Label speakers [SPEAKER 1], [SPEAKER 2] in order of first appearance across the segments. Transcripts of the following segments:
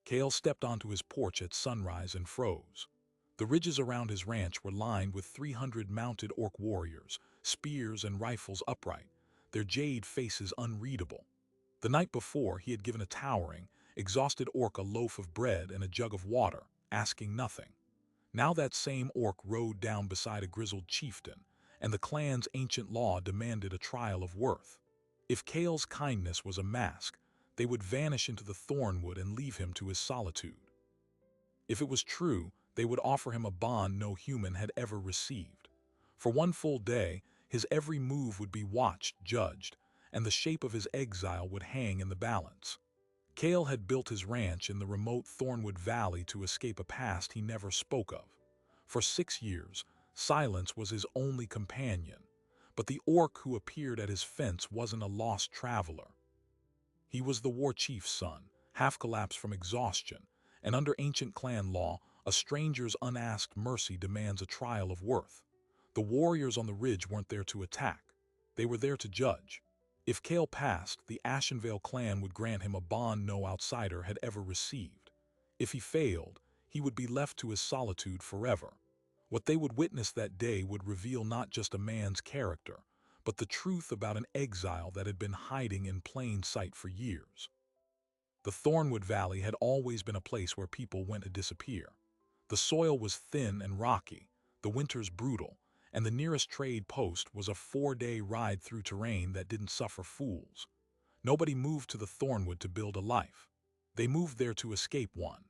[SPEAKER 1] Kale stepped onto his porch at sunrise and froze. The ridges around his ranch were lined with 300 mounted orc warriors, spears and rifles upright, their jade faces unreadable. The night before, he had given a towering, exhausted orc a loaf of bread and a jug of water, asking nothing. Now that same orc rode down beside a grizzled chieftain, and the clan's ancient law demanded a trial of worth. If Kale's kindness was a mask, they would vanish into the thornwood and leave him to his solitude. If it was true, they would offer him a bond no human had ever received. For one full day, his every move would be watched, judged, and the shape of his exile would hang in the balance. Kale had built his ranch in the remote Thornwood Valley to escape a past he never spoke of. For 6 years, silence was his only companion, but the orc who appeared at his fence wasn't a lost traveler. He was the war chief's son, half-collapsed from exhaustion, and under ancient clan law, a stranger's unasked mercy demands a trial of worth. The warriors on the ridge weren't there to attack. They were there to judge. If Kale passed, the Ashenvale clan would grant him a bond no outsider had ever received. If he failed, he would be left to his solitude forever. What they would witness that day would reveal not just a man's character, but the truth about an exile that had been hiding in plain sight for years. The Thornwood Valley had always been a place where people went to disappear. The soil was thin and rocky, the winters brutal, and the nearest trade post was a 4-day ride through terrain that didn't suffer fools. Nobody moved to the Thornwood to build a life. They moved there to escape one.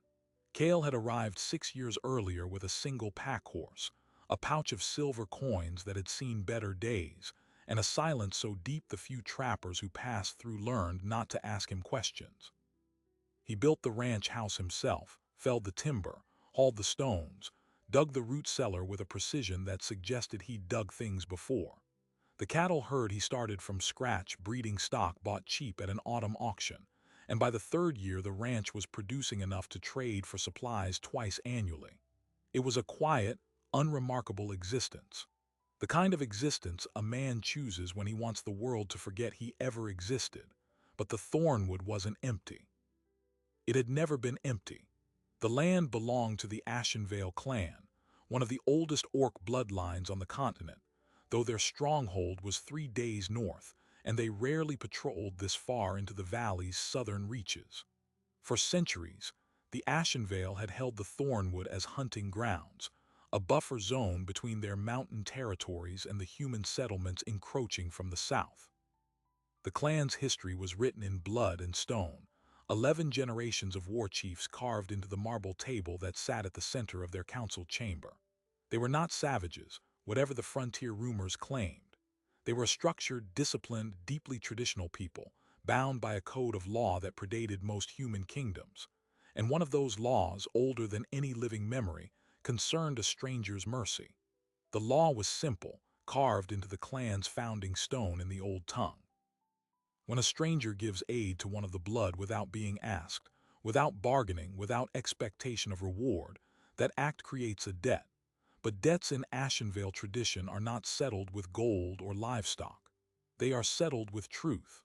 [SPEAKER 1] Kale had arrived 6 years earlier with a single pack horse, a pouch of silver coins that had seen better days, and a silence so deep the few trappers who passed through learned not to ask him questions. He built the ranch house himself, felled the timber, hauled the stones, dug the root cellar with a precision that suggested he'd dug things before. The cattle herd he started from scratch, breeding stock bought cheap at an autumn auction, and by the 3rd year the ranch was producing enough to trade for supplies twice annually. It was a quiet, unremarkable existence. The kind of existence a man chooses when he wants the world to forget he ever existed. But the Thornwood wasn't empty. It had never been empty. The land belonged to the Ashenvale clan, one of the oldest orc bloodlines on the continent, though their stronghold was 3 days north, and they rarely patrolled this far into the valley's southern reaches. For centuries, the Ashenvale had held the Thornwood as hunting grounds, a buffer zone between their mountain territories and the human settlements encroaching from the south. The clan's history was written in blood and stone, 11 generations of war chiefs carved into the marble table that sat at the center of their council chamber. They were not savages, whatever the frontier rumors claimed. They were a structured, disciplined, deeply traditional people, bound by a code of law that predated most human kingdoms. And one of those laws, older than any living memory, concerned a stranger's mercy. The law was simple, carved into the clan's founding stone in the old tongue. When a stranger gives aid to one of the blood without being asked, without bargaining, without expectation of reward, that act creates a debt. But debts in Ashenvale tradition are not settled with gold or livestock. They are settled with truth.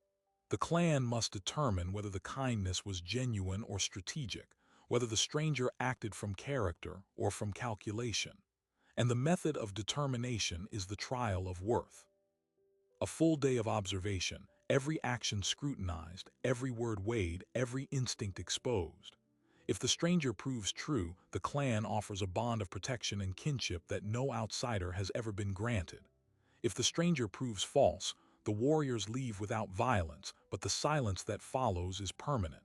[SPEAKER 1] The clan must determine whether the kindness was genuine or strategic, whether the stranger acted from character or from calculation. And the method of determination is the trial of worth. A full day of observation, every action scrutinized, every word weighed, every instinct exposed. If the stranger proves true, the clan offers a bond of protection and kinship that no outsider has ever been granted. If the stranger proves false, the warriors leave without violence, but the silence that follows is permanent.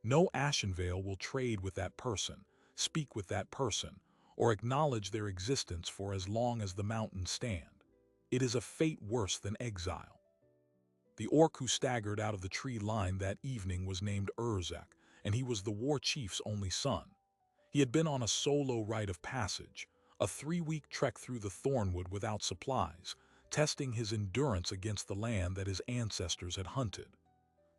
[SPEAKER 1] No Ashenvale will trade with that person, speak with that person, or acknowledge their existence for as long as the mountains stand. It is a fate worse than exile. The orc who staggered out of the tree line that evening was named Urzak, and he was the war chief's only son. He had been on a solo rite of passage, a 3-week trek through the Thornwood without supplies, testing his endurance against the land that his ancestors had hunted.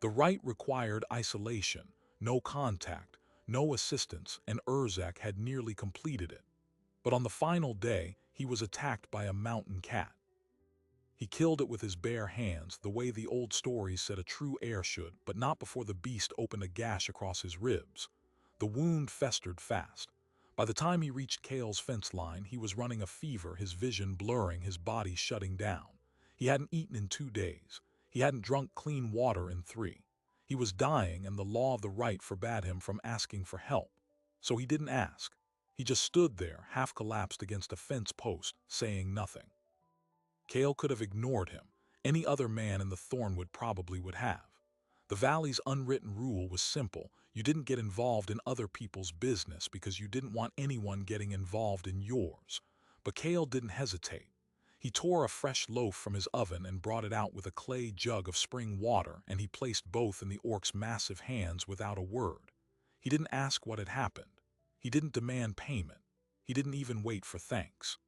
[SPEAKER 1] The rite required isolation, no contact, no assistance, and Urzak had nearly completed it. But on the final day, he was attacked by a mountain cat. He killed it with his bare hands, the way the old stories said a true heir should, but not before the beast opened a gash across his ribs. The wound festered fast. By the time he reached Cale's fence line, he was running a fever, his vision blurring, his body shutting down. He hadn't eaten in 2 days. He hadn't drunk clean water in 3. He was dying, and the law of the right forbade him from asking for help. So he didn't ask. He just stood there, half collapsed against a fence post, saying nothing. Cale could have ignored him. Any other man in the Thornwood probably would have. The valley's unwritten rule was simple. You didn't get involved in other people's business because you didn't want anyone getting involved in yours. But Cale didn't hesitate. He tore a fresh loaf from his oven and brought it out with a clay jug of spring water, and he placed both in the orc's massive hands without a word. He didn't ask what had happened. He didn't demand payment. He didn't even wait for thanks.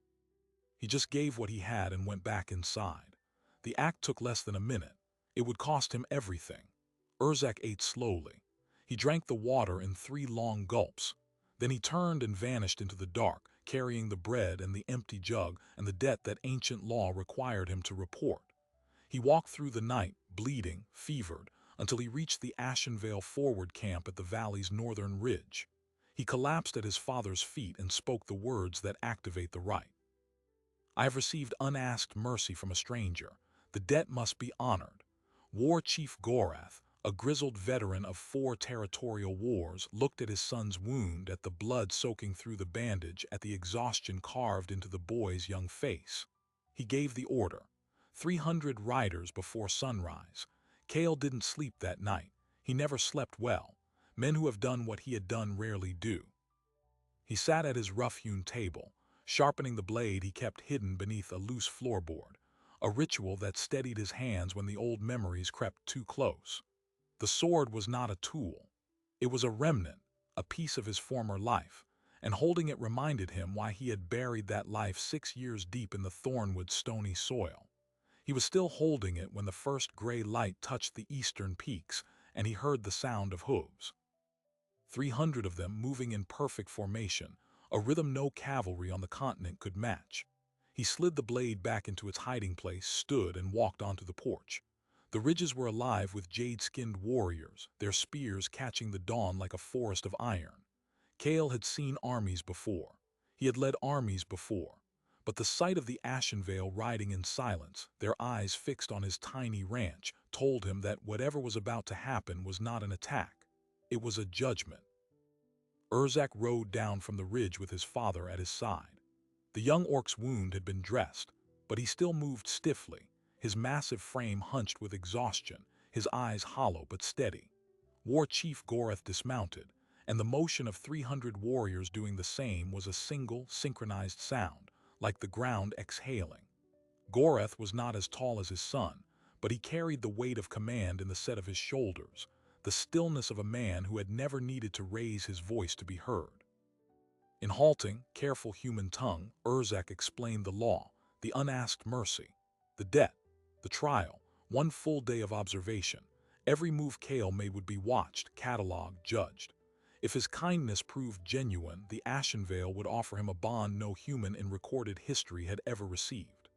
[SPEAKER 1] He just gave what he had and went back inside. The act took less than a minute. It would cost him everything. Urzak ate slowly. He drank the water in 3 long gulps. Then he turned and vanished into the dark, carrying the bread and the empty jug and the debt that ancient law required him to report. He walked through the night, bleeding, fevered, until he reached the Ashenvale forward camp at the valley's northern ridge. He collapsed at his father's feet and spoke the words that activate the right. I have received unasked mercy from a stranger. The debt must be honored. War Chief Gorath, a grizzled veteran of 4 territorial wars, looked at his son's wound, at the blood soaking through the bandage, at the exhaustion carved into the boy's young face. He gave the order. 300 riders before sunrise. Cale didn't sleep that night. He never slept well. Men who have done what he had done rarely do. He sat at his rough-hewn table, sharpening the blade he kept hidden beneath a loose floorboard, a ritual that steadied his hands when the old memories crept too close. The sword was not a tool. It was a remnant, a piece of his former life, and holding it reminded him why he had buried that life 6 years deep in the Thornwood's stony soil. He was still holding it when the first gray light touched the eastern peaks, and he heard the sound of hooves. 300 of them moving in perfect formation, a rhythm no cavalry on the continent could match. He slid the blade back into its hiding place, stood, and walked onto the porch. The ridges were alive with jade-skinned warriors, their spears catching the dawn like a forest of iron. Cale had seen armies before. He had led armies before. But the sight of the Ashenvale riding in silence, their eyes fixed on his tiny ranch, told him that whatever was about to happen was not an attack. It was a judgment. Urzak rode down from the ridge with his father at his side. The young orc's wound had been dressed, but he still moved stiffly, his massive frame hunched with exhaustion, his eyes hollow but steady. War Chief Gorath dismounted, and the motion of 300 warriors doing the same was a single, synchronized sound, like the ground exhaling. Gorath was not as tall as his son, but he carried the weight of command in the set of his shoulders, the stillness of a man who had never needed to raise his voice to be heard. In halting, careful human tongue, Urzak explained the law, the unasked mercy, the debt, the trial, 1 full day of observation. Every move Cale made would be watched, catalogued, judged. If his kindness proved genuine, the Ashenvale would offer him a bond no human in recorded history had ever received.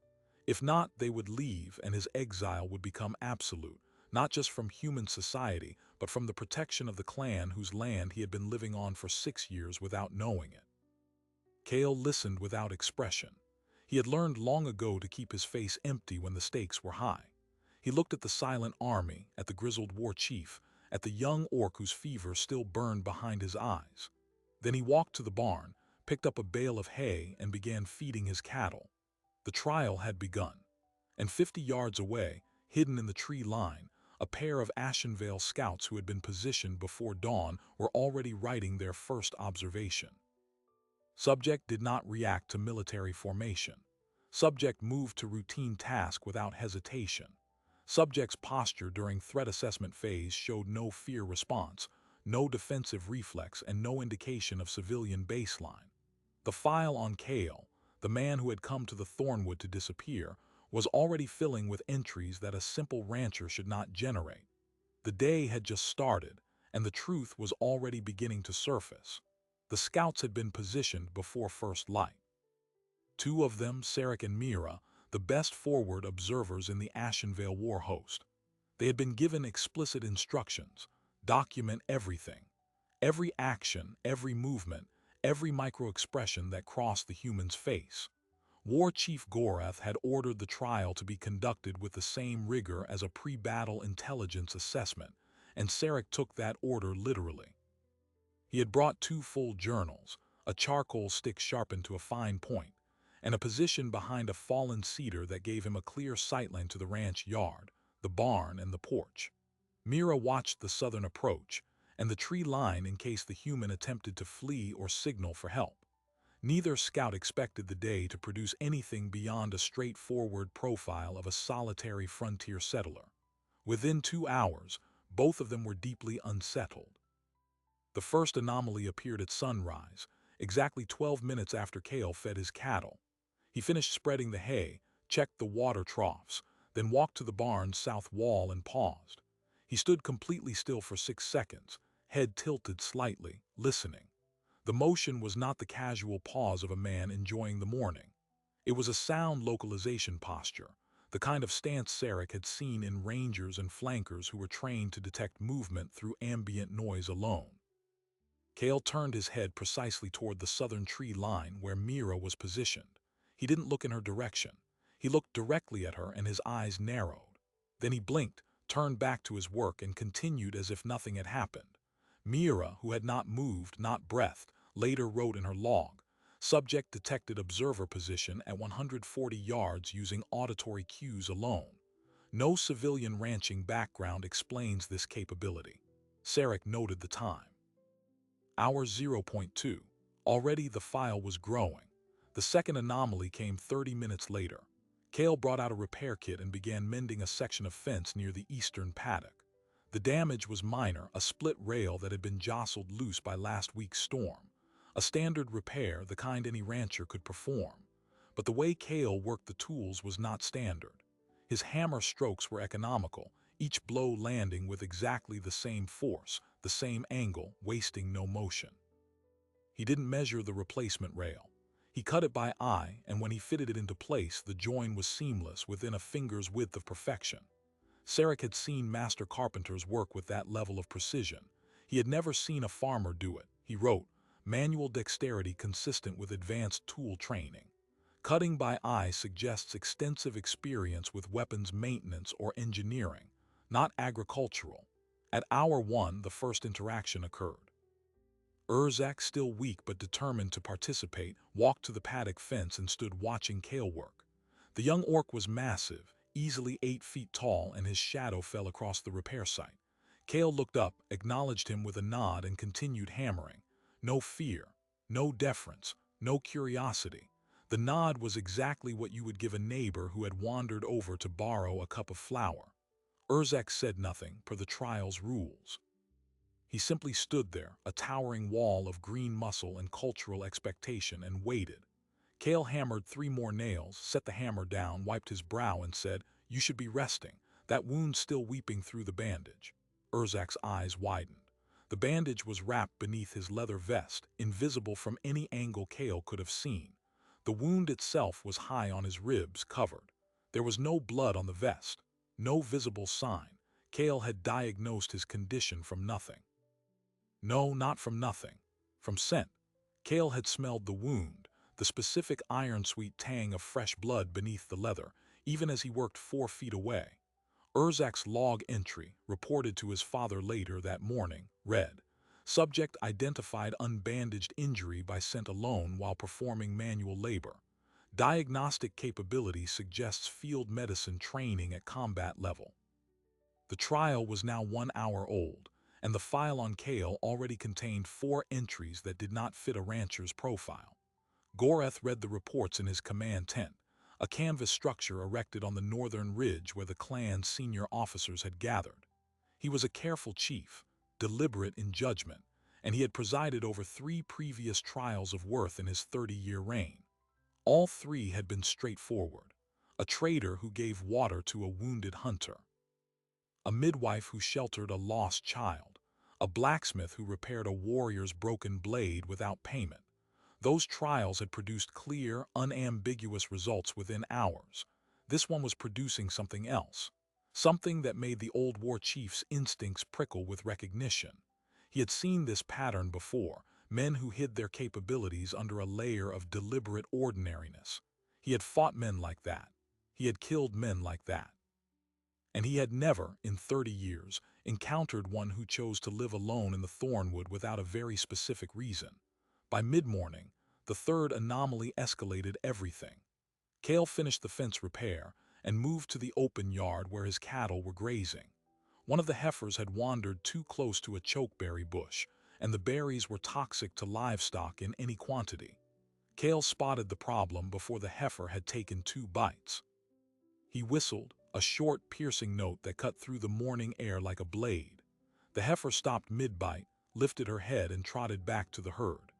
[SPEAKER 1] If not, they would leave, and his exile would become absolute, not just from human society, but from the protection of the clan whose land he had been living on for 6 years without knowing it. Cale listened without expression. He had learned long ago to keep his face empty when the stakes were high. He looked at the silent army, at the grizzled war chief, at the young orc whose fever still burned behind his eyes. Then he walked to the barn, picked up a bale of hay, and began feeding his cattle. The trial had begun, and 50 yards away, hidden in the tree line, a pair of Ashenvale scouts who had been positioned before dawn were already writing their first observation. Subject did not react to military formation. Subject moved to routine task without hesitation. Subject's posture during threat assessment phase showed no fear response, no defensive reflex, and no indication of civilian baseline. The file on Cale, the man who had come to the Thornwood to disappear, was already filling with entries that a simple rancher should not generate. The day had just started, and the truth was already beginning to surface. The scouts had been positioned before first light. 2 of them, Sarek and Mira, the best forward observers in the Ashenvale war host. They had been given explicit instructions: document everything. Every action, every movement, every micro-expression that crossed the human's face. War Chief Gorath had ordered the trial to be conducted with the same rigor as a pre-battle intelligence assessment, and Sarek took that order literally. He had brought 2 full journals, a charcoal stick sharpened to a fine point, and a position behind a fallen cedar that gave him a clear sightline to the ranch yard, the barn, and the porch. Mira watched the southern approach, and the tree line in case the human attempted to flee or signal for help. Neither scout expected the day to produce anything beyond a straightforward profile of a solitary frontier settler. Within 2 hours, both of them were deeply unsettled. The first anomaly appeared at sunrise, exactly 12 minutes after Kale fed his cattle. He finished spreading the hay, checked the water troughs, then walked to the barn's south wall and paused. He stood completely still for 6 seconds, head tilted slightly, listening. The motion was not the casual pause of a man enjoying the morning. It was a sound localization posture, the kind of stance Sarek had seen in rangers and flankers who were trained to detect movement through ambient noise alone. Kale turned his head precisely toward the southern tree line where Mira was positioned. He didn't look in her direction. He looked directly at her and his eyes narrowed. Then he blinked, turned back to his work and continued as if nothing had happened. Mira, who had not moved, not breathed, later wrote in her log, "Subject detected observer position at 140 yards using auditory cues alone. No civilian ranching background explains this capability." Sarek noted the time. Hour 0.2. Already the file was growing. The second anomaly came 30 minutes later. Kale brought out a repair kit and began mending a section of fence near the eastern paddock. The damage was minor, a split rail that had been jostled loose by last week's storm. A standard repair, the kind any rancher could perform. But the way Kale worked the tools was not standard. His hammer strokes were economical, each blow landing with exactly the same force, the same angle, wasting no motion. He didn't measure the replacement rail. He cut it by eye, and when he fitted it into place, the join was seamless within a finger's width of perfection. Sarek had seen master carpenters work with that level of precision. He had never seen a farmer do it. He wrote, "Manual dexterity consistent with advanced tool training." Cutting by eye suggests extensive experience with weapons maintenance or engineering, not agricultural. At hour 1, the first interaction occurred. Urzak, still weak but determined to participate, walked to the paddock fence and stood watching Kale work. The young orc was massive, easily 8 feet tall, and his shadow fell across the repair site. Kale looked up, acknowledged him with a nod, and continued hammering. No fear, no deference, no curiosity. The nod was exactly what you would give a neighbor who had wandered over to borrow a cup of flour. Urzak said nothing, per the trial's rules. He simply stood there, a towering wall of green muscle and cultural expectation, and waited. Kale hammered 3 more nails, set the hammer down, wiped his brow, and said, "You should be resting. That wound's still weeping through the bandage." Urzak's eyes widened. The bandage was wrapped beneath his leather vest, invisible from any angle Kale could have seen. The wound itself was high on his ribs, covered. There was no blood on the vest, no visible sign. Kale had diagnosed his condition from nothing. No, not from nothing. From scent. Kale had smelled the wound, the specific iron-sweet tang of fresh blood beneath the leather, even as he worked 4 feet away. Urzak's log entry, reported to his father later that morning, read, "Subject identified unbandaged injury by scent alone while performing manual labor. Diagnostic capability suggests field medicine training at combat level." The trial was now 1 hour old, and the file on Kale already contained 4 entries that did not fit a rancher's profile. Gorath read the reports in his command tent, a canvas structure erected on the northern ridge where the clan's senior officers had gathered. He was a careful chief, deliberate in judgment, and he had presided over 3 previous trials of worth in his 30-year reign. All 3 had been straightforward. A trader who gave water to a wounded hunter, a midwife who sheltered a lost child, a blacksmith who repaired a warrior's broken blade without payment. Those trials had produced clear, unambiguous results within hours. This one was producing something else, something that made the old war chief's instincts prickle with recognition. He had seen this pattern before, men who hid their capabilities under a layer of deliberate ordinariness. He had fought men like that. He had killed men like that. And he had never, in 30 years, encountered one who chose to live alone in the thornwood without a very specific reason. By mid-morning, the third anomaly escalated everything. Cale finished the fence repair and moved to the open yard where his cattle were grazing. One of the heifers had wandered too close to a chokeberry bush, and the berries were toxic to livestock in any quantity. Cale spotted the problem before the heifer had taken 2 bites. He whistled, a short, piercing note that cut through the morning air like a blade. The heifer stopped mid-bite, lifted her head and trotted back to the herd.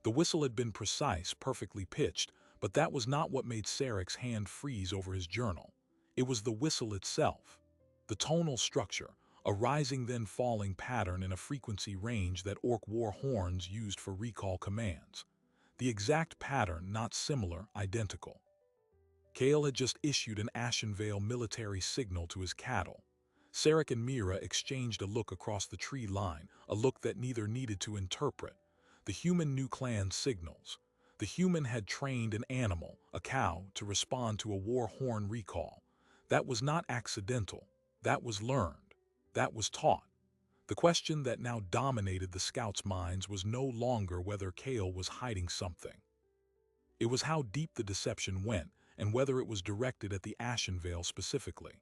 [SPEAKER 1] The whistle had been precise, perfectly pitched, but that was not what made Sarek's hand freeze over his journal. It was the whistle itself. The tonal structure, a rising then falling pattern in a frequency range that Orc war horns used for recall commands. The exact pattern, not similar, identical. Cale had just issued an Ashenvale military signal to his cattle. Sarek and Mira exchanged a look across the tree line, a look that neither needed to interpret. The human knew clan signals. The human had trained an animal, a cow, to respond to a war horn recall. That was not accidental. That was learned. That was taught. The question that now dominated the scouts' minds was no longer whether Cale was hiding something. It was how deep the deception went, and whether it was directed at the Ashenvale specifically.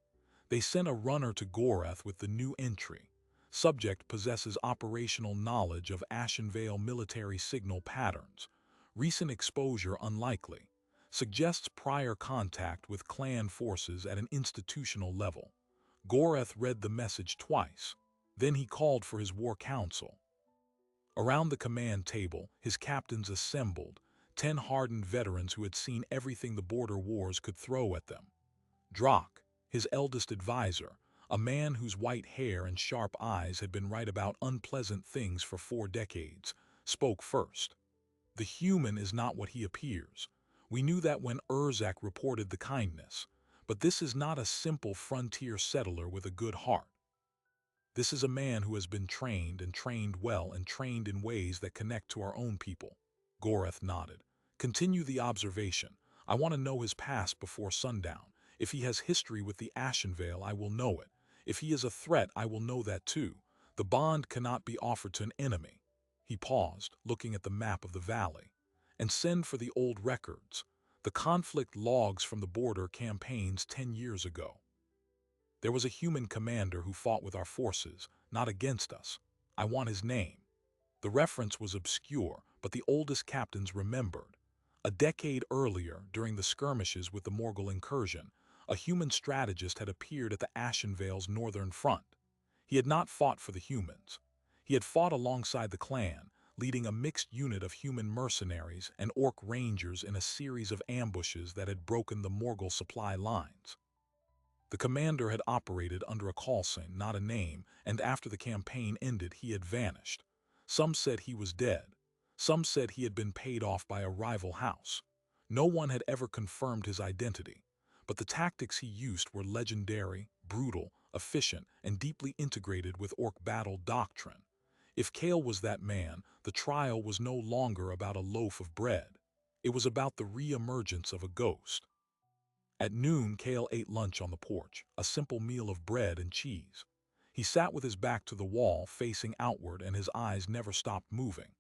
[SPEAKER 1] They sent a runner to Gorath with the new entry. Subject possesses operational knowledge of Ashenvale military signal patterns. Recent exposure unlikely. Suggests prior contact with clan forces at an institutional level. Gorath read the message twice. Then he called for his war council. Around the command table, his captains assembled, 10 hardened veterans who had seen everything the border wars could throw at them. Drock, his eldest advisor, a man whose white hair and sharp eyes had been right about unpleasant things for 4 decades, spoke first. The human is not what he appears. We knew that when Urzak reported the kindness, but this is not a simple frontier settler with a good heart. This is a man who has been trained and trained well and trained in ways that connect to our own people. Gorath nodded. Continue the observation. I want to know his past before sundown. If he has history with the Ashenvale, I will know it. If he is a threat, I will know that too. The bond cannot be offered to an enemy. He paused, looking at the map of the valley. And send for the old records. The conflict logs from the border campaigns 10 years ago. There was a human commander who fought with our forces, not against us. I want his name. The reference was obscure, but the oldest captains remembered. A decade earlier, during the skirmishes with the Morgul incursion, a human strategist had appeared at the Ashenvale's northern front. He had not fought for the humans. He had fought alongside the clan, leading a mixed unit of human mercenaries and Orc rangers in a series of ambushes that had broken the Morgul supply lines. The commander had operated under a call sign, not a name, and after the campaign ended, he had vanished. Some said he was dead. Some said he had been paid off by a rival house. No one had ever confirmed his identity, but the tactics he used were legendary, brutal, efficient, and deeply integrated with Orc battle doctrine. If Cale was that man, the trial was no longer about a loaf of bread. It was about the re-emergence of a ghost. At noon, Cale ate lunch on the porch, a simple meal of bread and cheese. He sat with his back to the wall, facing outward, and his eyes never stopped moving.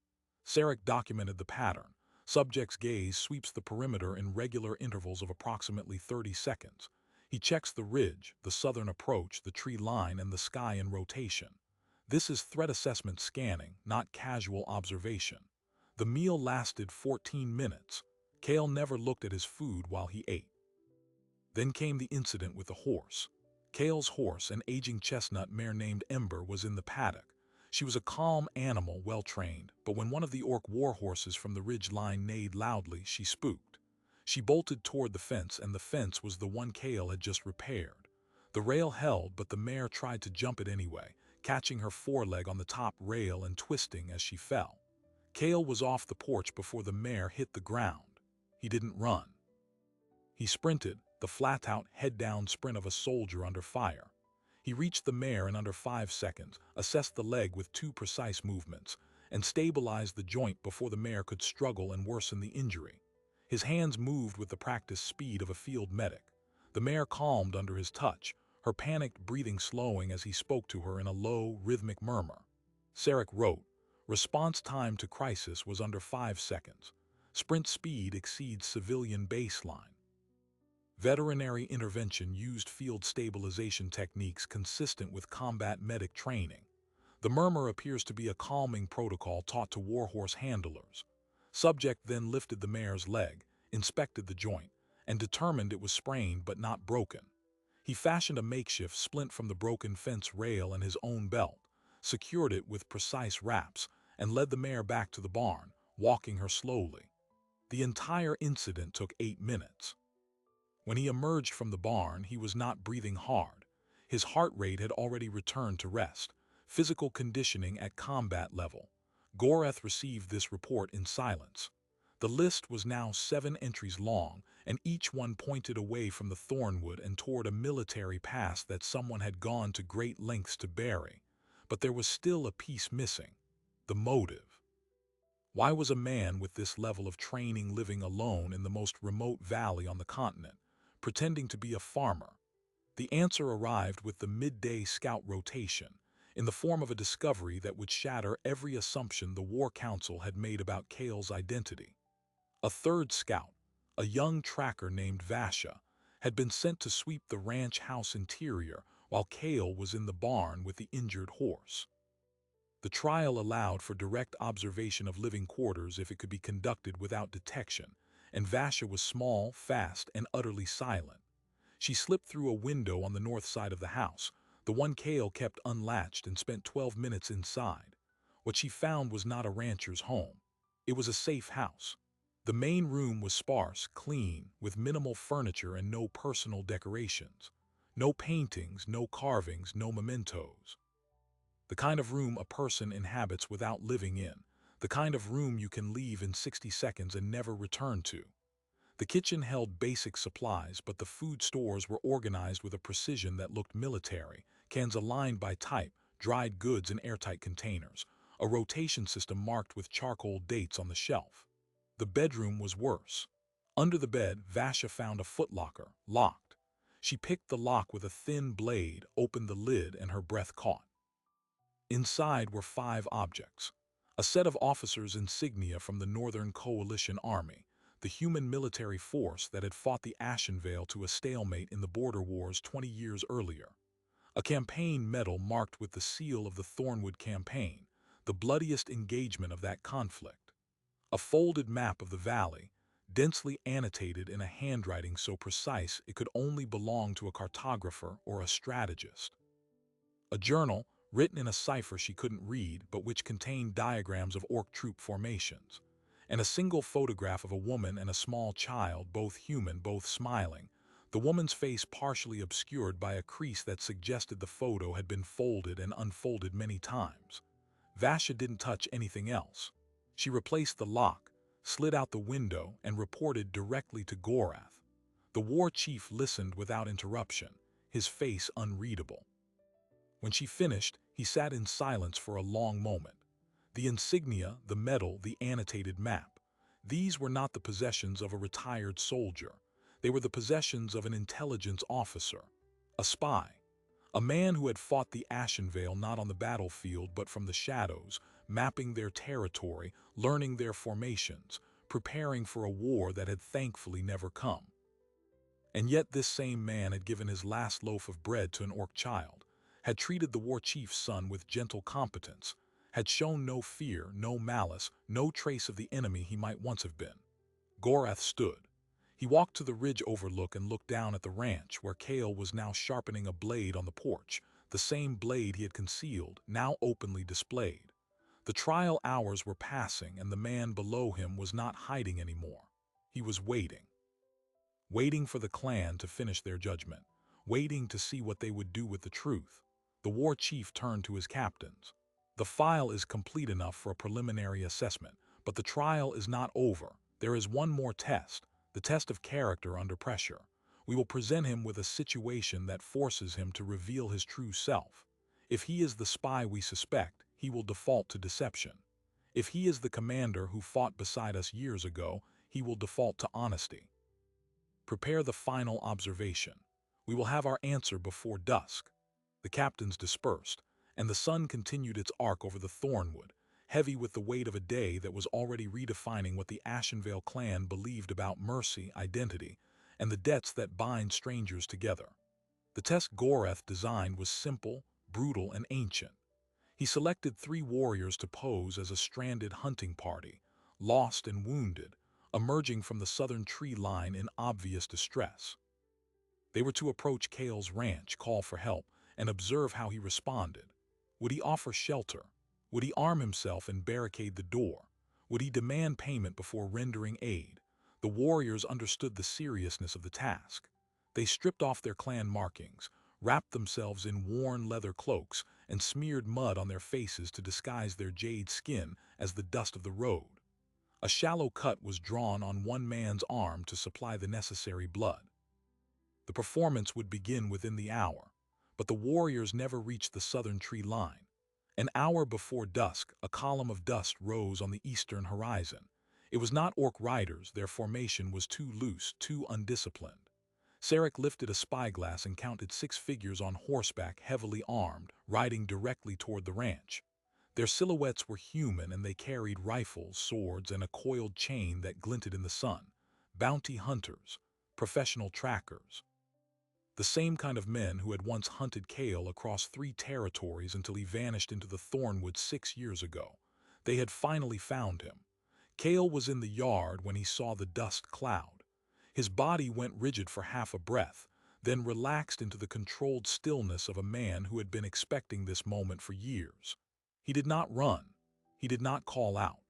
[SPEAKER 1] Sarek documented the pattern. Subject's gaze sweeps the perimeter in regular intervals of approximately 30 seconds. He checks the ridge, the southern approach, the tree line, and the sky in rotation. This is threat assessment scanning, not casual observation. The meal lasted 14 minutes. Cale never looked at his food while he ate. Then came the incident with the horse. Cale's horse, an aging chestnut mare named Ember, was in the paddock. She was a calm animal, well-trained, but when one of the Orc war horses from the ridge line neighed loudly, she spooked. She bolted toward the fence, and the fence was the one Cale had just repaired. The rail held, but the mare tried to jump it anyway, catching her foreleg on the top rail and twisting as she fell. Cale was off the porch before the mare hit the ground. He didn't run. He sprinted, the flat-out, head-down sprint of a soldier under fire. He reached the mare in under 5 seconds, assessed the leg with 2 precise movements, and stabilized the joint before the mare could struggle and worsen the injury. His hands moved with the practiced speed of a field medic. The mare calmed under his touch, her panicked breathing slowing as he spoke to her in a low, rhythmic murmur. Sarek wrote, "Response time to crisis was under 5 seconds. Sprint speed exceeds civilian baseline. Veterinary intervention used field stabilization techniques consistent with combat medic training. The murmur appears to be a calming protocol taught to warhorse handlers. Subject then lifted the mare's leg, inspected the joint, and determined it was sprained but not broken. He fashioned a makeshift splint from the broken fence rail and his own belt, secured it with precise wraps, and led the mare back to the barn, walking her slowly. The entire incident took 8 minutes. When he emerged from the barn, he was not breathing hard. His heart rate had already returned to rest, physical conditioning at combat level. Gorath received this report in silence. The list was now 7 entries long, and each one pointed away from the Thornwood and toward a military past that someone had gone to great lengths to bury. But there was still a piece missing: the motive. Why was a man with this level of training living alone in the most remote valley on the continent, pretending to be a farmer? The answer arrived with the midday scout rotation, in the form of a discovery that would shatter every assumption the War Council had made about Kale's identity. A third scout, a young tracker named Vasha, had been sent to sweep the ranch house interior while Kale was in the barn with the injured horse. The trial allowed for direct observation of living quarters if it could be conducted without detection, and Vasha was small, fast, and utterly silent. She slipped through a window on the north side of the house, the one Kale kept unlatched, and spent 12 minutes inside. What she found was not a rancher's home. It was a safe house. The main room was sparse, clean, with minimal furniture and no personal decorations. No paintings, no carvings, no mementos. The kind of room a person inhabits without living in. The kind of room you can leave in 60 seconds and never return to. The kitchen held basic supplies, but the food stores were organized with a precision that looked military, cans aligned by type, dried goods in airtight containers, a rotation system marked with charcoal dates on the shelf. The bedroom was worse. Under the bed, Vasha found a footlocker, locked. She picked the lock with a thin blade, opened the lid, and her breath caught. Inside were 5 objects. A set of officers' insignia from the Northern Coalition Army, the human military force that had fought the Ashenvale to a stalemate in the border wars 20 years earlier. A campaign medal marked with the seal of the Thornwood Campaign, the bloodiest engagement of that conflict. A folded map of the valley, densely annotated in a handwriting so precise it could only belong to a cartographer or a strategist. A journal, written in a cipher she couldn't read but which contained diagrams of orc troop formations, and a single photograph of a woman and a small child, both human, both smiling, the woman's face partially obscured by a crease that suggested the photo had been folded and unfolded many times. Vasha didn't touch anything else. She replaced the lock, slid out the window, and reported directly to Gorath. The war chief listened without interruption, his face unreadable. When she finished, he sat in silence for a long moment. The insignia, the medal, the annotated map. These were not the possessions of a retired soldier. They were the possessions of an intelligence officer, a spy, a man who had fought the Ashenvale not on the battlefield but from the shadows, mapping their territory, learning their formations, preparing for a war that had thankfully never come. And yet this same man had given his last loaf of bread to an orc child, had treated the war chief's son with gentle competence, had shown no fear, no malice, no trace of the enemy he might once have been. Gorath stood. He walked to the ridge overlook and looked down at the ranch, where Kale was now sharpening a blade on the porch, the same blade he had concealed, now openly displayed. The trial hours were passing, and the man below him was not hiding anymore. He was waiting. Waiting for the clan to finish their judgment, waiting to see what they would do with the truth. The war chief turned to his captains. "The file is complete enough for a preliminary assessment, but the trial is not over. There is one more test, the test of character under pressure. We will present him with a situation that forces him to reveal his true self. If he is the spy we suspect, he will default to deception. If he is the commander who fought beside us years ago, he will default to honesty. Prepare the final observation. We will have our answer before dusk. The captains dispersed, and the sun continued its arc over the Thornwood, heavy with the weight of a day that was already redefining what the Ashenvale clan believed about mercy, identity, and the debts that bind strangers together. The test Goreth designed was simple, brutal, and ancient. He selected 3 warriors to pose as a stranded hunting party, lost and wounded, emerging from the southern tree line in obvious distress. They were to approach Kale's ranch, call for help, and observe how he responded. Would he offer shelter? Would he arm himself and barricade the door? Would he demand payment before rendering aid? The warriors understood the seriousness of the task. They stripped off their clan markings, wrapped themselves in worn leather cloaks, and smeared mud on their faces to disguise their jade skin as the dust of the road. A shallow cut was drawn on one man's arm to supply the necessary blood. The performance would begin within the hour, but the warriors never reached the southern tree line. An hour before dusk, a column of dust rose on the eastern horizon. It was not orc riders, their formation was too loose, too undisciplined. Sarek lifted a spyglass and counted 6 figures on horseback, heavily armed, riding directly toward the ranch. Their silhouettes were human, and they carried rifles, swords, and a coiled chain that glinted in the sun. Bounty hunters, professional trackers. The same kind of men who had once hunted Kale across 3 territories until he vanished into the Thornwood 6 years ago. They had finally found him. Kale was in the yard when he saw the dust cloud. His body went rigid for half a breath, then relaxed into the controlled stillness of a man who had been expecting this moment for years. He did not run. He did not call out.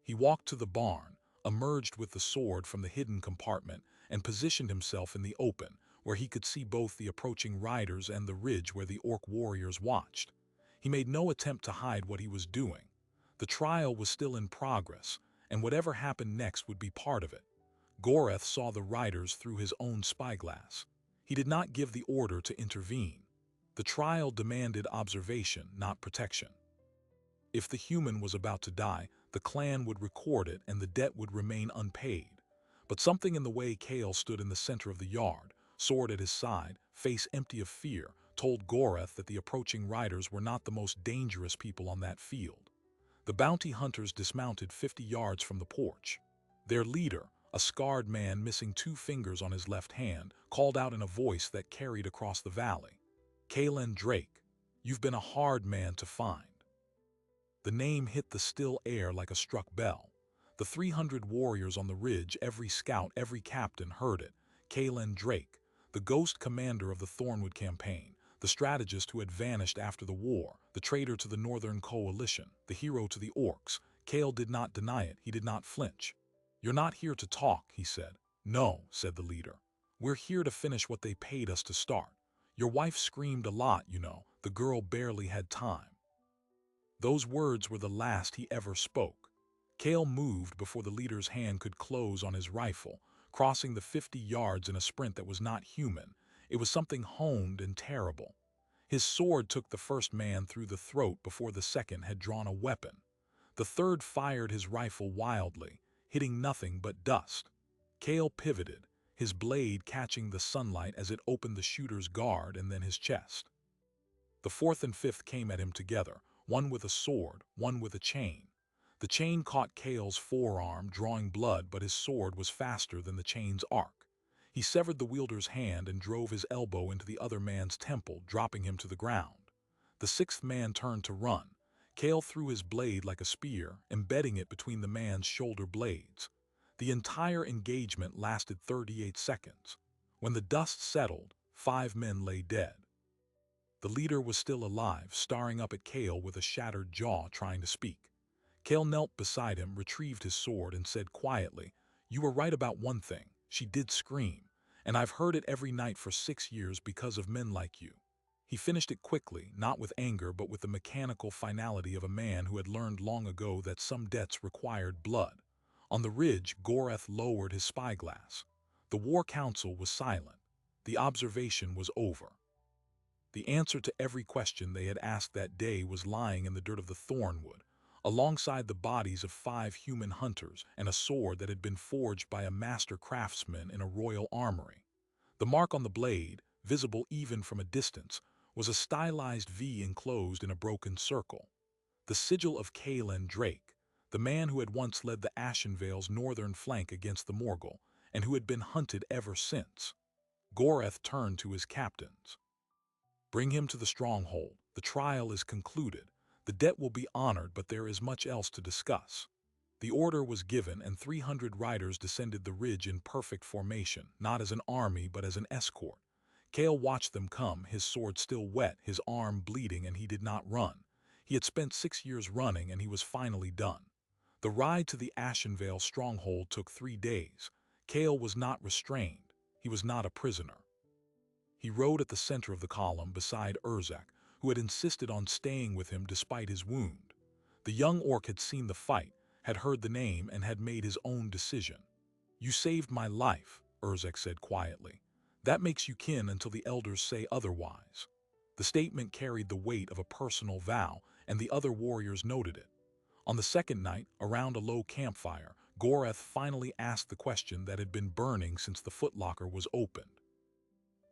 [SPEAKER 1] He walked to the barn, emerged with the sword from the hidden compartment, and positioned himself in the open, where he could see both the approaching riders and the ridge where the orc warriors watched. He made no attempt to hide what he was doing. The trial was still in progress, and whatever happened next would be part of it. Goreth saw the riders through his own spyglass. He did not give the order to intervene. The trial demanded observation, not protection. If the human was about to die, the clan would record it and the debt would remain unpaid. But something in the way Kale stood in the center of the yard, sword at his side, face empty of fear, told Goreth that the approaching riders were not the most dangerous people on that field. The bounty hunters dismounted 50 yards from the porch. Their leader, a scarred man missing 2 fingers on his left hand, called out in a voice that carried across the valley. Kalen Drake, you've been a hard man to find. The name hit the still air like a struck bell. The 300 warriors on the ridge, every scout, every captain heard it. Kalen Drake, the ghost commander of the Thornwood campaign, the strategist who had vanished after the war, the traitor to the Northern Coalition, the hero to the orcs. Kale did not deny it, he did not flinch. You're not here to talk, he said. No, said the leader. We're here to finish what they paid us to start. Your wife screamed a lot, you know. The girl barely had time. Those words were the last he ever spoke. Kale moved before the leader's hand could close on his rifle, crossing the 50 yards in a sprint that was not human. It was something honed and terrible. His sword took the first man through the throat before the second had drawn a weapon. The third fired his rifle wildly, hitting nothing but dust. Kale pivoted, his blade catching the sunlight as it opened the shooter's guard and then his chest. The fourth and fifth came at him together, one with a sword, one with a chain. The chain caught Kale's forearm, drawing blood, but his sword was faster than the chain's arc. He severed the wielder's hand and drove his elbow into the other man's temple, dropping him to the ground. The sixth man turned to run. Kale threw his blade like a spear, embedding it between the man's shoulder blades. The entire engagement lasted 38 seconds. When the dust settled, 5 men lay dead. The leader was still alive, staring up at Kale with a shattered jaw, trying to speak. Kale knelt beside him, retrieved his sword, and said quietly, "You were right about one thing. She did scream, and I've heard it every night for 6 years because of men like you." He finished it quickly, not with anger but with the mechanical finality of a man who had learned long ago that some debts required blood. On the ridge, Goreth lowered his spyglass. The War Council was silent. The observation was over. The answer to every question they had asked that day was lying in the dirt of the thornwood, alongside the bodies of 5 human hunters and a sword that had been forged by a master craftsman in a royal armory. The mark on the blade, visible even from a distance, was a stylized V enclosed in a broken circle. The sigil of Caelan Drake, the man who had once led the Ashenvale's northern flank against the Morgul, and who had been hunted ever since. Goreth turned to his captains. "Bring him to the stronghold. The trial is concluded. The debt will be honored, but there is much else to discuss." The order was given, and 300 riders descended the ridge in perfect formation, not as an army but as an escort. Cale watched them come, his sword still wet, his arm bleeding, and he did not run. He had spent 6 years running, and he was finally done. The ride to the Ashenvale stronghold took 3 days. Cale was not restrained. He was not a prisoner. He rode at the center of the column beside Urzak, who had insisted on staying with him despite his wound. The young orc had seen the fight, had heard the name, and had made his own decision. "You saved my life," Urzak said quietly. "That makes you kin until the elders say otherwise." The statement carried the weight of a personal vow, and the other warriors noted it. On the second night, around a low campfire, Goreth finally asked the question that had been burning since the footlocker was opened.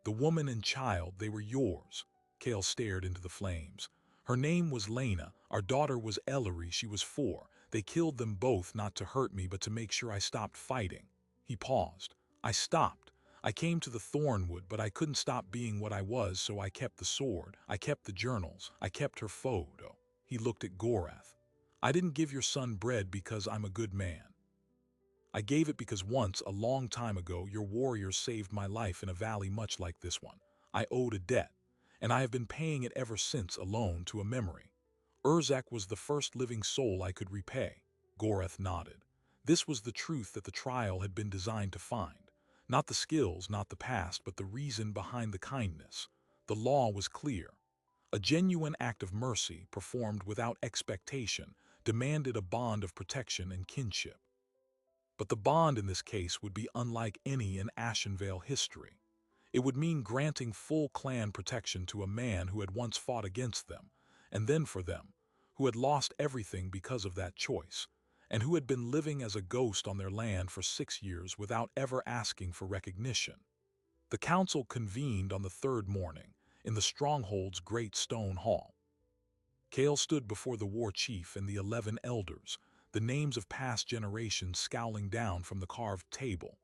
[SPEAKER 1] "The woman and child, they were yours." Cale stared into the flames. "Her name was Lena. Our daughter was Ellery. She was 4. They killed them both not to hurt me but to make sure I stopped fighting." He paused. "I stopped. I came to the Thornwood, but I couldn't stop being what I was, so I kept the sword. I kept the journals. I kept her photo." He looked at Goreth. "I didn't give your son bread because I'm a good man. I gave it because once, a long time ago, your warriors saved my life in a valley much like this one. I owed a debt, and I have been paying it ever since, alone to a memory. Urzak was the first living soul I could repay." Goreth nodded. This was the truth that the trial had been designed to find. Not the skills, not the past, but the reason behind the kindness. The law was clear. A genuine act of mercy, performed without expectation, demanded a bond of protection and kinship. But the bond in this case would be unlike any in Ashenvale history. It would mean granting full clan protection to a man who had once fought against them, and then for them, who had lost everything because of that choice, and who had been living as a ghost on their land for 6 years without ever asking for recognition. The council convened on the 3rd morning, in the stronghold's great stone hall. Cale stood before the war chief and the 11 elders, the names of past generations scowling down from the carved table.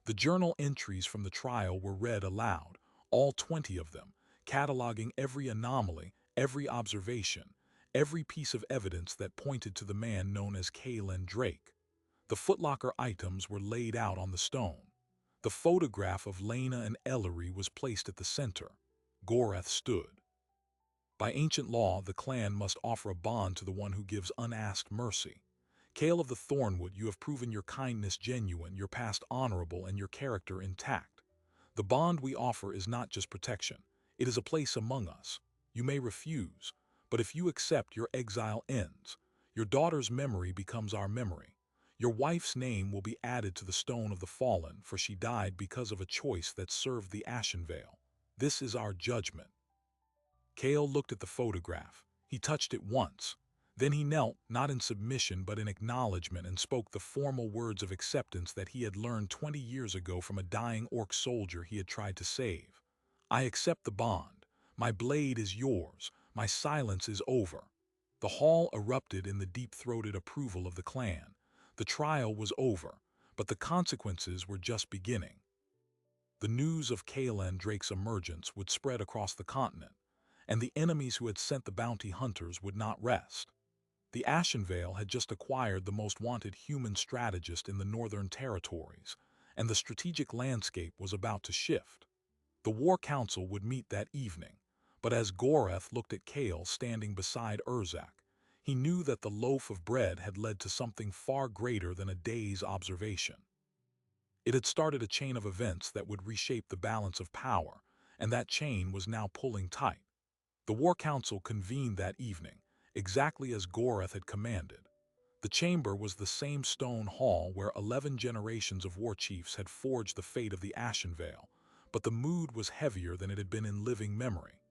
[SPEAKER 1] The journal entries from the trial were read aloud, all 20 of them, cataloging every anomaly, every observation, every piece of evidence that pointed to the man known as Caelan Drake. The footlocker items were laid out on the stone. The photograph of Lena and Ellery was placed at the center. Goreth stood. "By ancient law, the clan must offer a bond to the one who gives unasked mercy. Cale of the Thornwood, you have proven your kindness genuine, your past honorable, and your character intact. The bond we offer is not just protection. It is a place among us. You may refuse, but if you accept, your exile ends. Your daughter's memory becomes our memory. Your wife's name will be added to the stone of the fallen, for she died because of a choice that served the Ashenvale. This is our judgment." Cale looked at the photograph. He touched it once. Then he knelt, not in submission but in acknowledgement, and spoke the formal words of acceptance that he had learned 20 years ago from a dying orc soldier he had tried to save. "I accept the bond. My blade is yours. My silence is over." The hall erupted in the deep-throated approval of the clan. The trial was over, but the consequences were just beginning. The news of Caelan Drake's emergence would spread across the continent, and the enemies who had sent the bounty hunters would not rest. The Ashenvale had just acquired the most wanted human strategist in the Northern Territories, and the strategic landscape was about to shift. The War Council would meet that evening, but as Goreth looked at Cale standing beside Urzak, he knew that the loaf of bread had led to something far greater than a day's observation. It had started a chain of events that would reshape the balance of power, and that chain was now pulling tight. The War Council convened that evening, exactly as Goreth had commanded. The chamber was the same stone hall where 11 generations of war chiefs had forged the fate of the Ashen Vale, but the mood was heavier than it had been in living memory.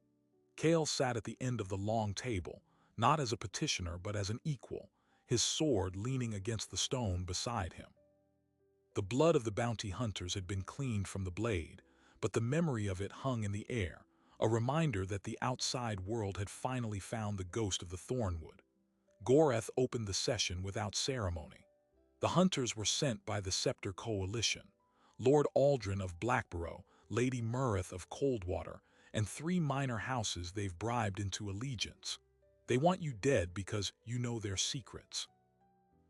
[SPEAKER 1] Cale sat at the end of the long table, not as a petitioner but as an equal, his sword leaning against the stone beside him. The blood of the bounty hunters had been cleaned from the blade, but the memory of it hung in the air, a reminder that the outside world had finally found the ghost of the Thornwood. Goreth opened the session without ceremony. The hunters were sent by the Scepter Coalition, Lord Aldrin of Blackborough, Lady Murrith of Coldwater, and 3 minor houses they've bribed into allegiance. They want you dead because you know their secrets.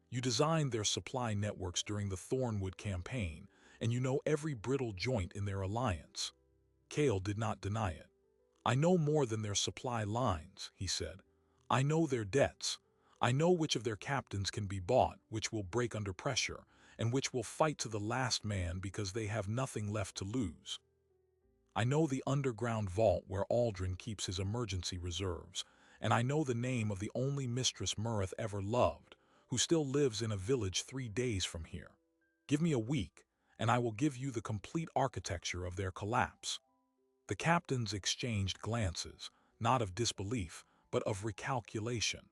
[SPEAKER 1] You designed their supply networks during the Thornwood campaign, and you know every brittle joint in their alliance. Cale did not deny it. I know more than their supply lines, he said. I know their debts. I know which of their captains can be bought, which will break under pressure, and which will fight to the last man because they have nothing left to lose. I know the underground vault where Aldrin keeps his emergency reserves, and I know the name of the only mistress Murrith ever loved, who still lives in a village 3 days from here. Give me a week, and I will give you the complete architecture of their collapse. The captains exchanged glances, not of disbelief, but of recalculation.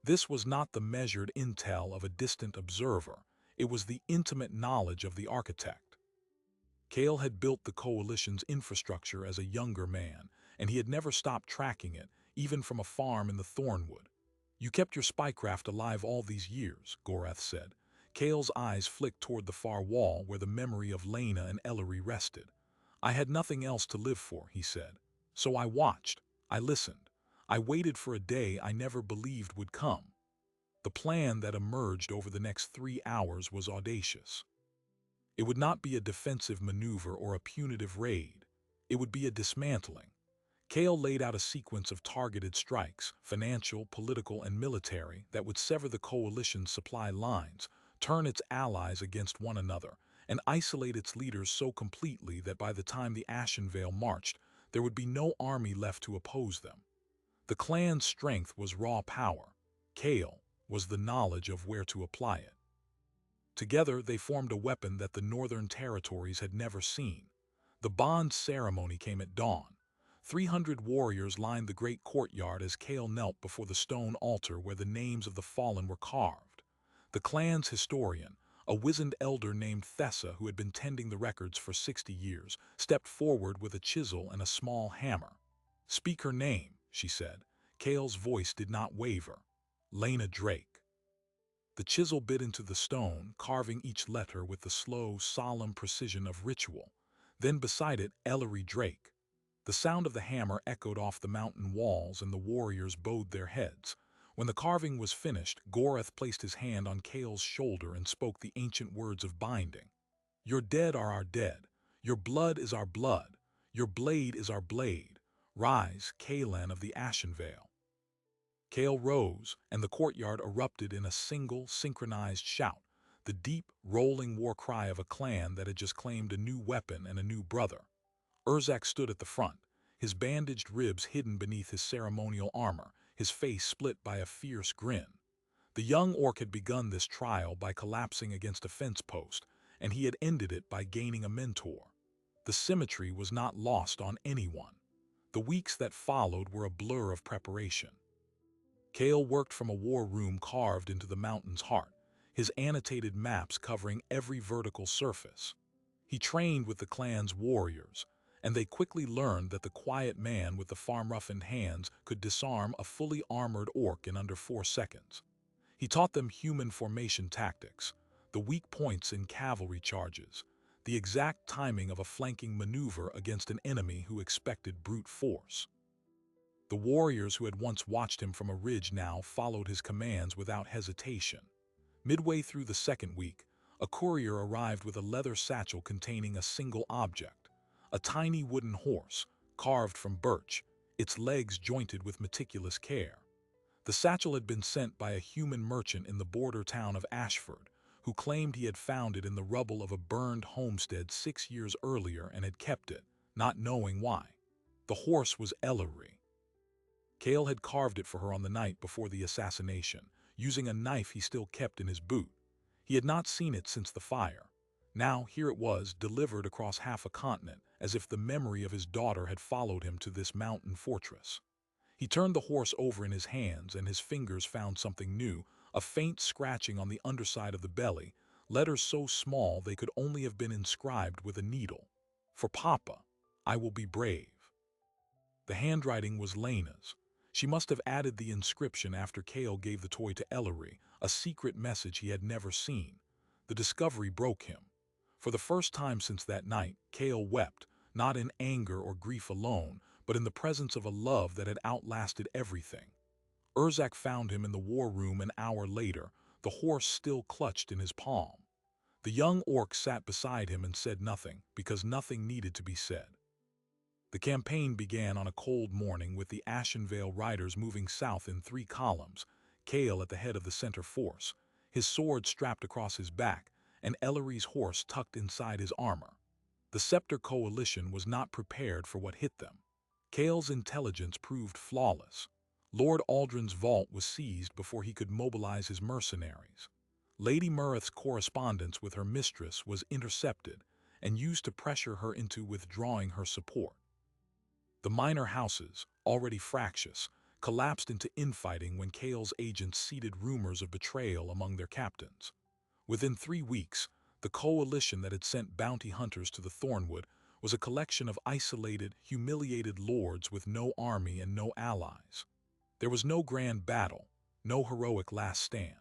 [SPEAKER 1] This was not the measured intel of a distant observer, it was the intimate knowledge of the architect. Cale had built the Coalition's infrastructure as a younger man, and he had never stopped tracking it, even from a farm in the Thornwood. You kept your spycraft alive all these years, Goreth said. Cale's eyes flicked toward the far wall where the memory of Lena and Ellery rested. I had nothing else to live for, he said. So I watched. I listened. I waited for a day I never believed would come. The plan that emerged over the next 3 hours was audacious. It would not be a defensive maneuver or a punitive raid. It would be a dismantling. Cale laid out a sequence of targeted strikes, financial, political, and military, that would sever the Coalition's supply lines, turn its allies against one another, and isolate its leaders so completely that by the time the Ashen Vale marched, there would be no army left to oppose them. The clan's strength was raw power. Cale was the knowledge of where to apply it. Together, they formed a weapon that the Northern Territories had never seen. The bond ceremony came at dawn. 300 warriors lined the great courtyard as Cale knelt before the stone altar where the names of the fallen were carved. The clan's historian, a wizened elder named Thessa who had been tending the records for 60 years, stepped forward with a chisel and a small hammer. Speak her name, she said. Cale's voice did not waver. Lena Drake. The chisel bit into the stone, carving each letter with the slow, solemn precision of ritual. Then beside it, Ellery Drake. The sound of the hammer echoed off the mountain walls and the warriors bowed their heads. When the carving was finished, Goreth placed his hand on Cale's shoulder and spoke the ancient words of binding. Your dead are our dead. Your blood is our blood. Your blade is our blade. Rise, Caelan of the Ashen Vale. Cale rose, and the courtyard erupted in a single, synchronized shout, the deep, rolling war cry of a clan that had just claimed a new weapon and a new brother. Urzak stood at the front, his bandaged ribs hidden beneath his ceremonial armor, his face split by a fierce grin. The young orc had begun this trial by collapsing against a fence post, and he had ended it by gaining a mentor. The symmetry was not lost on anyone. The weeks that followed were a blur of preparation. Cale worked from a war room carved into the mountain's heart, his annotated maps covering every vertical surface. He trained with the clan's warriors, and they quickly learned that the quiet man with the farm-roughened hands could disarm a fully armored orc in under 4 seconds. He taught them human formation tactics, the weak points in cavalry charges, the exact timing of a flanking maneuver against an enemy who expected brute force. The warriors who had once watched him from a ridge now followed his commands without hesitation. Midway through the second week, a courier arrived with a leather satchel containing a single object, a tiny wooden horse, carved from birch, its legs jointed with meticulous care. The satchel had been sent by a human merchant in the border town of Ashford, who claimed he had found it in the rubble of a burned homestead 6 years earlier and had kept it, not knowing why. The horse was Ellery. Cale had carved it for her on the night before the assassination, using a knife he still kept in his boot. He had not seen it since the fire. Now here it was, delivered across half a continent, as if the memory of his daughter had followed him to this mountain fortress. He turned the horse over in his hands, and his fingers found something new, a faint scratching on the underside of the belly, letters so small they could only have been inscribed with a needle. For Papa, I will be brave. The handwriting was Lena's. She must have added the inscription after Cale gave the toy to Ellery, a secret message he had never seen. The discovery broke him. For the first time since that night, Cale wept, not in anger or grief alone, but in the presence of a love that had outlasted everything. Urzak found him in the war room an hour later, the horse still clutched in his palm. The young orc sat beside him and said nothing, because nothing needed to be said. The campaign began on a cold morning with the Ashenvale riders moving south in 3 columns, Cale at the head of the center force, his sword strapped across his back, and Ellery's horse tucked inside his armor. The Scepter Coalition was not prepared for what hit them. Cale's intelligence proved flawless. Lord Aldrin's vault was seized before he could mobilize his mercenaries. Lady Murrath's correspondence with her mistress was intercepted and used to pressure her into withdrawing her support. The minor houses, already fractious, collapsed into infighting when Cale's agents seeded rumors of betrayal among their captains. Within 3 weeks, the coalition that had sent bounty hunters to the Thornwood was a collection of isolated, humiliated lords with no army and no allies. There was no grand battle, no heroic last stand.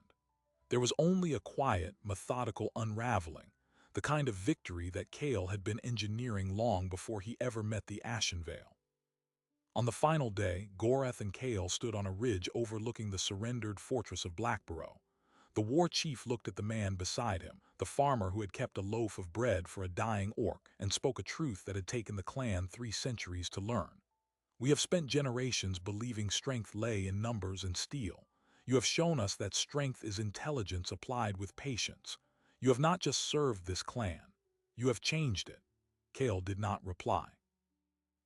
[SPEAKER 1] There was only a quiet, methodical unraveling, the kind of victory that Cale had been engineering long before he ever met the Ashenvale. On the final day, Gorath and Cale stood on a ridge overlooking the surrendered fortress of Blackborough. The war chief looked at the man beside him, the farmer who had kept a loaf of bread for a dying orc, and spoke a truth that had taken the clan 3 centuries to learn. We have spent generations believing strength lay in numbers and steel. You have shown us that strength is intelligence applied with patience. You have not just served this clan. You have changed it. Cale did not reply.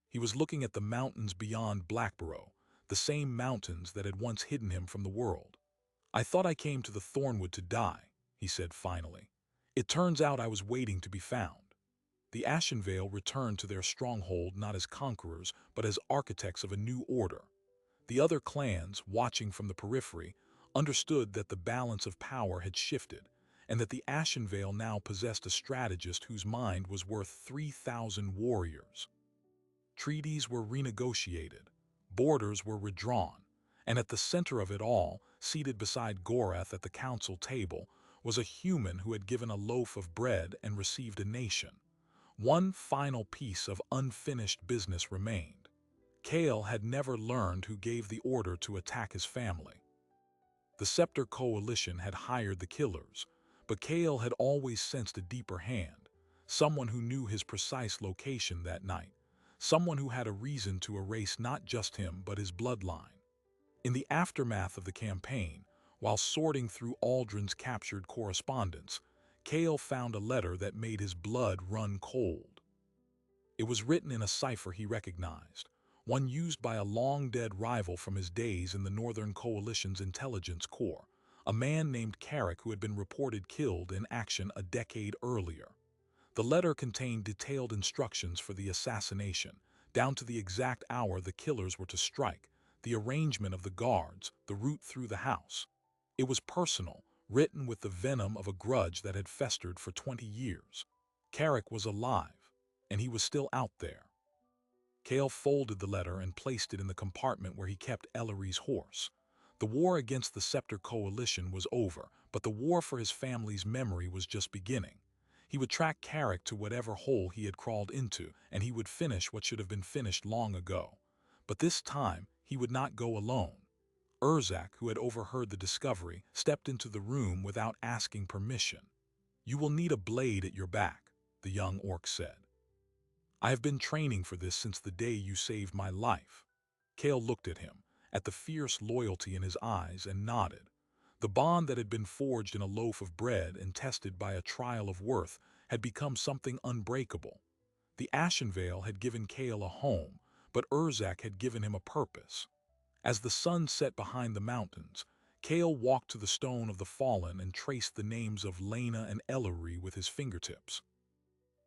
[SPEAKER 1] He was looking at the mountains beyond Blackborough, the same mountains that had once hidden him from the world. I thought I came to the Thornwood to die, he said finally. It turns out I was waiting to be found. The Ashenvale returned to their stronghold not as conquerors, but as architects of a new order. The other clans, watching from the periphery, understood that the balance of power had shifted, and that the Ashenvale now possessed a strategist whose mind was worth 3,000 warriors. Treaties were renegotiated, borders were redrawn, and at the center of it all, seated beside Gorath at the council table, was a human who had given a loaf of bread and received a nation. One final piece of unfinished business remained. Cale had never learned who gave the order to attack his family. The Scepter Coalition had hired the killers, but Cale had always sensed a deeper hand, someone who knew his precise location that night, someone who had a reason to erase not just him but his bloodline. In the aftermath of the campaign, while sorting through Aldrin's captured correspondence, Cale found a letter that made his blood run cold. It was written in a cipher he recognized, one used by a long-dead rival from his days in the Northern Coalition's intelligence corps, a man named Carrick who had been reported killed in action a decade earlier. The letter contained detailed instructions for the assassination, down to the exact hour the killers were to strike, the arrangement of the guards, the route through the house. It was personal, written with the venom of a grudge that had festered for 20 years. Carrick was alive, and he was still out there. Cale folded the letter and placed it in the compartment where he kept Ellery's horse. The war against the Scepter Coalition was over, but the war for his family's memory was just beginning. He would track Carrick to whatever hole he had crawled into, and he would finish what should have been finished long ago. But this time, he would not go alone. Urzak, who had overheard the discovery, stepped into the room without asking permission. "You will need a blade at your back," the young orc said. "I have been training for this since the day you saved my life." Cale looked at him, at the fierce loyalty in his eyes, and nodded. The bond that had been forged in a loaf of bread and tested by a trial of worth had become something unbreakable. The Ashenvale had given Cale a home, but Urzak had given him a purpose. As the sun set behind the mountains, Kale walked to the stone of the fallen and traced the names of Lena and Ellery with his fingertips.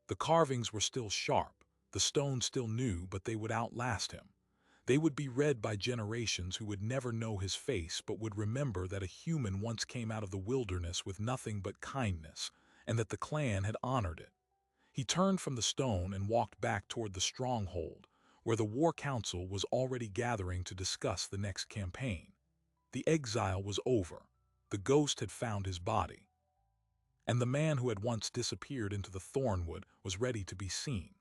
[SPEAKER 1] The carvings were still sharp, the stone still new, but they would outlast him. They would be read by generations who would never know his face but would remember that a human once came out of the wilderness with nothing but kindness, and that the clan had honored it. He turned from the stone and walked back toward the stronghold, where the war council was already gathering to discuss the next campaign. The exile was over. The ghost had found his body. And the man who had once disappeared into the thornwood was ready to be seen.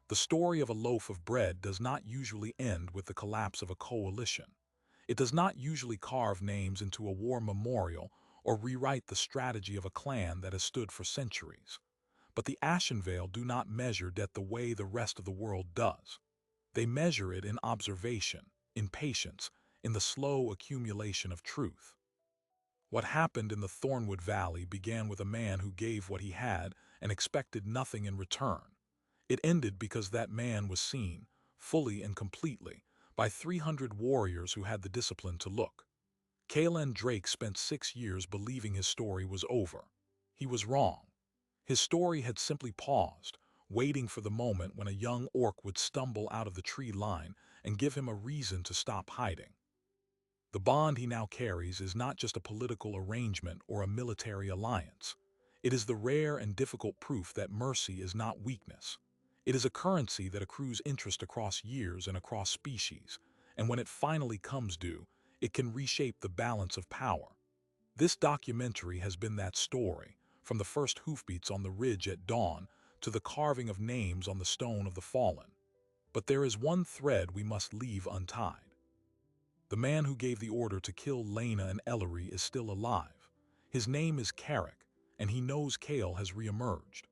[SPEAKER 1] The story of a loaf of bread does not usually end with the collapse of a coalition. It does not usually carve names into a war memorial or rewrite the strategy of a clan that has stood for centuries. But the Ashenvale do not measure death the way the rest of the world does. They measure it in observation, in patience, in the slow accumulation of truth. What happened in the Thornwood Valley began with a man who gave what he had and expected nothing in return. It ended because that man was seen, fully and completely, by 300 warriors who had the discipline to look. Kalen Drake spent 6 years believing his story was over. He was wrong. His story had simply paused, waiting for the moment when a young orc would stumble out of the tree line and give him a reason to stop hiding. The bond he now carries is not just a political arrangement or a military alliance. It is the rare and difficult proof that mercy is not weakness. It is a currency that accrues interest across years and across species, and when it finally comes due, it can reshape the balance of power. This documentary has been that story, from the first hoofbeats on the ridge at dawn to the carving of names on the stone of the fallen. But there is one thread we must leave untied. The man who gave the order to kill Lena and Ellery is still alive. His name is Carrick, and he knows Kale has reemerged.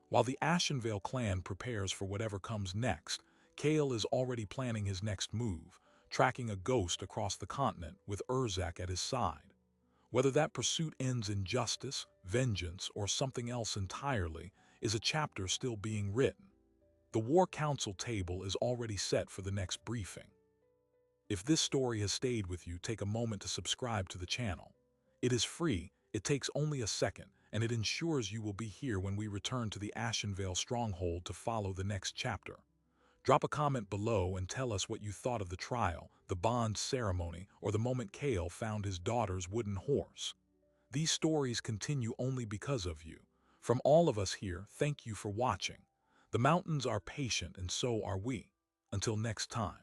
[SPEAKER 1] While the Ashenvale clan prepares for whatever comes next, Kale is already planning his next move, tracking a ghost across the continent with Urzak at his side. Whether that pursuit ends in justice, vengeance, or something else entirely is a chapter still being written. The War Council table is already set for the next briefing. If this story has stayed with you, take a moment to subscribe to the channel. It is free, it takes only a second, and it ensures you will be here when we return to the Ashenvale stronghold to follow the next chapter. Drop a comment below and tell us what you thought of the trial, the bond ceremony, or the moment Kale found his daughter's wooden horse. These stories continue only because of you. From all of us here, thank you for watching. The mountains are patient and so are we. Until next time.